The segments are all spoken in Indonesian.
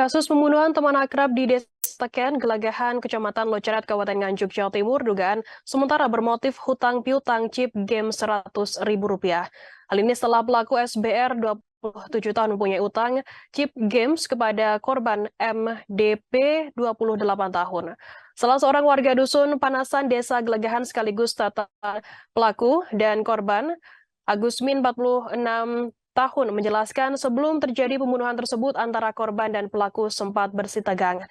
Kasus pembunuhan teman akrab di Desa Teken, Gelagahan, Kecamatan Loceret, Kabupaten Nganjuk, Jawa Timur, dugaan sementara bermotif hutang piutang chip game Rp100.000. Hal ini setelah pelaku SBR 27 tahun mempunyai utang chip games kepada korban MDP 28 tahun. Salah seorang warga dusun Panasan Desa Gelagahan sekaligus tata pelaku dan korban Agusmin 46 tahun menjelaskan sebelum terjadi pembunuhan tersebut antara korban dan pelaku sempat bersih tegang.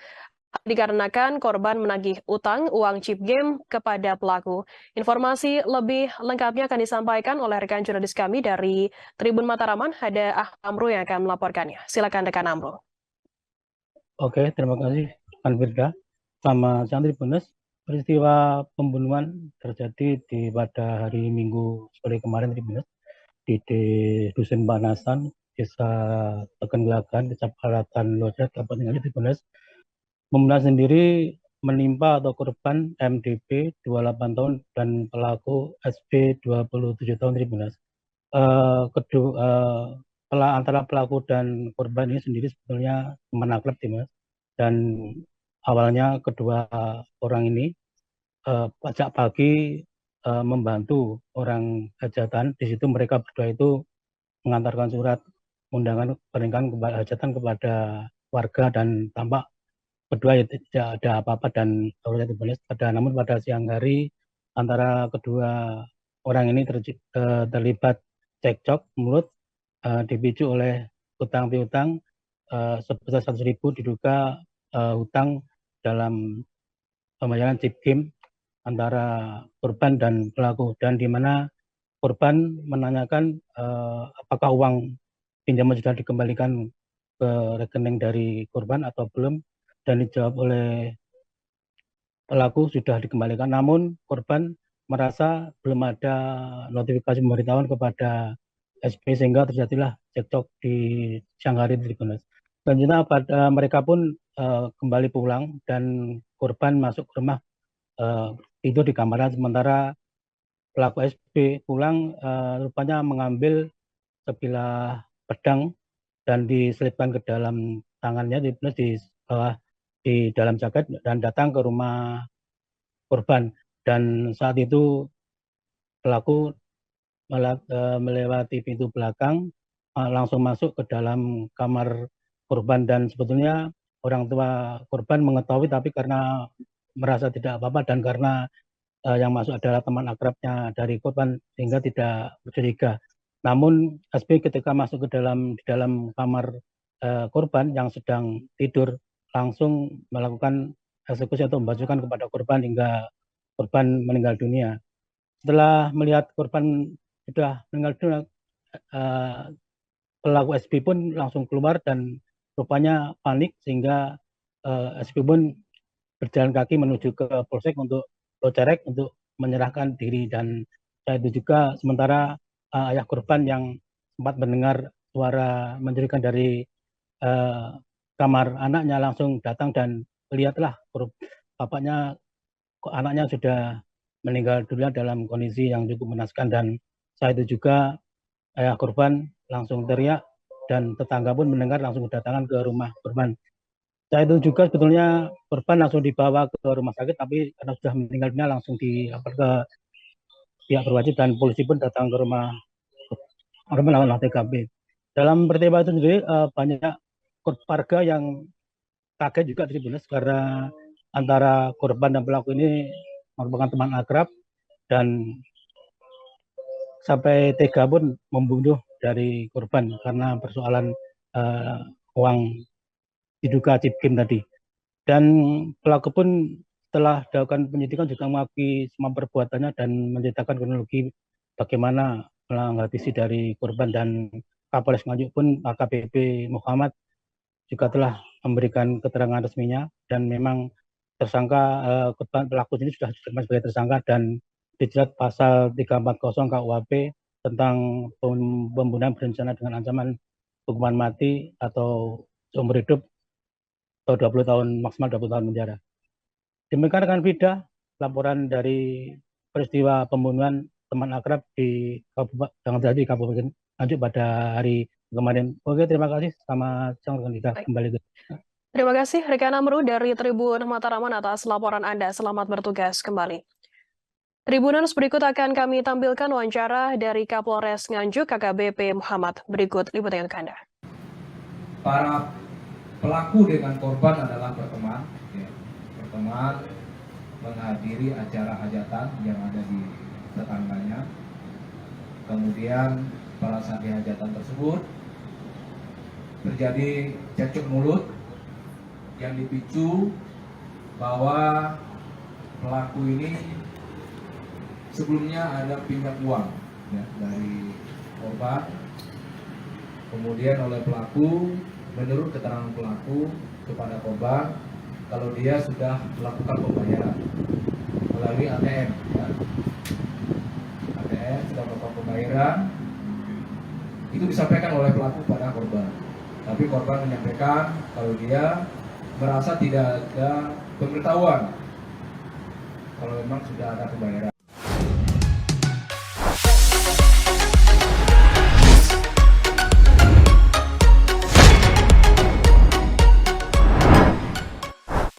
Dikarenakan korban menagih utang uang chip game kepada pelaku. Informasi lebih lengkapnya akan disampaikan oleh rekan jurnalis kami dari Tribun Mataraman, ada Amro yang akan melaporkannya. Silakan rekan Amro. Oke, terima kasih Kan Firda. Sama siang Tribuners, peristiwa pembunuhan terjadi pada hari Minggu sore kemarin Tribuners di Dusun Banasan, Desa Tekenggelagan, Kecamatan Locet, Kabupaten Nganjuk Tribuners. Pembunuhan sendiri menimpa atau korban MDP 28 tahun dan pelaku SB 27 tahun Tribuners. Antara pelaku dan korban ini sendiri sebetulnya teman akrab, Mas. Dan awalnya kedua orang ini pajak pagi membantu orang hajatan. Di situ mereka berdua itu mengantarkan surat undangan pernikahan hajatan kepada warga dan tampak berdua ya tidak ada apa-apa dan namun pada siang hari antara kedua orang ini terlibat cekcok mulut dipicu oleh hutang piutang sebesar 100.000 diduga hutang dalam pembayaran chip game antara korban dan pelaku, dan di mana korban menanyakan apakah uang pinjaman sudah dikembalikan ke rekening dari korban atau belum, dan dijawab oleh pelaku sudah dikembalikan, namun korban merasa belum ada notifikasi pemberitahuan kepada SP sehingga terjadilah cekcok di siang hari di Tribuners. Selanjutnya mereka pun kembali pulang dan korban masuk ke rumah tidur di kamarnya, sementara pelaku SP pulang rupanya mengambil sebilah pedang dan diselipkan ke dalam tangannya di bawah di dalam jaket dan datang ke rumah korban, dan saat itu pelaku melewati pintu belakang langsung masuk ke dalam kamar korban, dan sebetulnya orang tua korban mengetahui tapi karena merasa tidak apa-apa dan karena yang masuk adalah teman akrabnya dari korban sehingga tidak curiga. Namun SB ketika masuk ke dalam kamar korban yang sedang tidur langsung melakukan eksekusi atau membasuhkan kepada korban hingga korban meninggal dunia. Setelah melihat korban sudah meninggal dunia, pelaku SB pun langsung keluar dan rupanya panik sehingga SB pun berjalan kaki menuju ke polsek untuk Locerek untuk menyerahkan diri, dan saat itu juga sementara ayah korban yang sempat mendengar suara mencurigakan dari kamar anaknya langsung datang dan melihatlah anaknya sudah meninggal dunia dalam kondisi yang cukup mengenaskan, dan saat itu juga ayah korban langsung teriak dan tetangga pun mendengar langsung berdatangan ke rumah korban. Saat itu juga sebetulnya korban langsung dibawa ke rumah sakit, tapi karena sudah meninggal dunia langsung dilapor ke pihak berwajib dan polisi pun datang ke rumah korban melakukan TKP. Dalam peristiwa itu sendiri banyak warga yang kaget juga di Tribuners karena antara korban dan pelaku ini merupakan teman akrab dan sampai tega pun membunuh dari korban karena persoalan uang diduga chip game tadi. Dan pelaku pun setelah dilakukan penyidikan juga mengakui semua perbuatannya dan menceritakan kronologi bagaimana menghabisi dari korban, dan Kapolres Nganjuk pun AKBP Muhammad juga telah memberikan keterangan resminya, dan memang tersangka korban pelaku ini sudah ditetapkan sebagai tersangka dan dijerat pasal 340 KUHP tentang pembunuhan berencana dengan ancaman hukuman mati atau seumur hidup atau 20 tahun maksimal 20 tahun penjara. Demikian rekan Vida, laporan dari peristiwa pembunuhan teman akrab yang terjadi di Kabupaten Nganjuk pada hari kemarin. Oke, terima kasih. Selamat siang rekan Vida. Kembali ke Terima kasih rekan Amru dari Tribun Mataraman atas laporan Anda. Selamat bertugas kembali. Tribuners berikut akan kami tampilkan wawancara dari Kapolres Nganjuk KKBP Muhammad. Berikut liputan untuk Anda. Para pelaku dengan korban adalah berteman, berteman menghadiri acara hajatan yang ada di tetangganya. Kemudian pada saat di hajatan tersebut terjadi cekcok mulut yang dipicu bahwa pelaku ini sebelumnya ada pinjam uang dari korban. Kemudian oleh pelaku, menurut keterangan pelaku kepada korban, kalau dia sudah melakukan pembayaran melalui ATM, ATM sudah melakukan pembayaran, itu disampaikan oleh pelaku pada korban. Tapi korban menyampaikan kalau dia merasa tidak ada pemberitahuan kalau memang sudah ada pembayaran.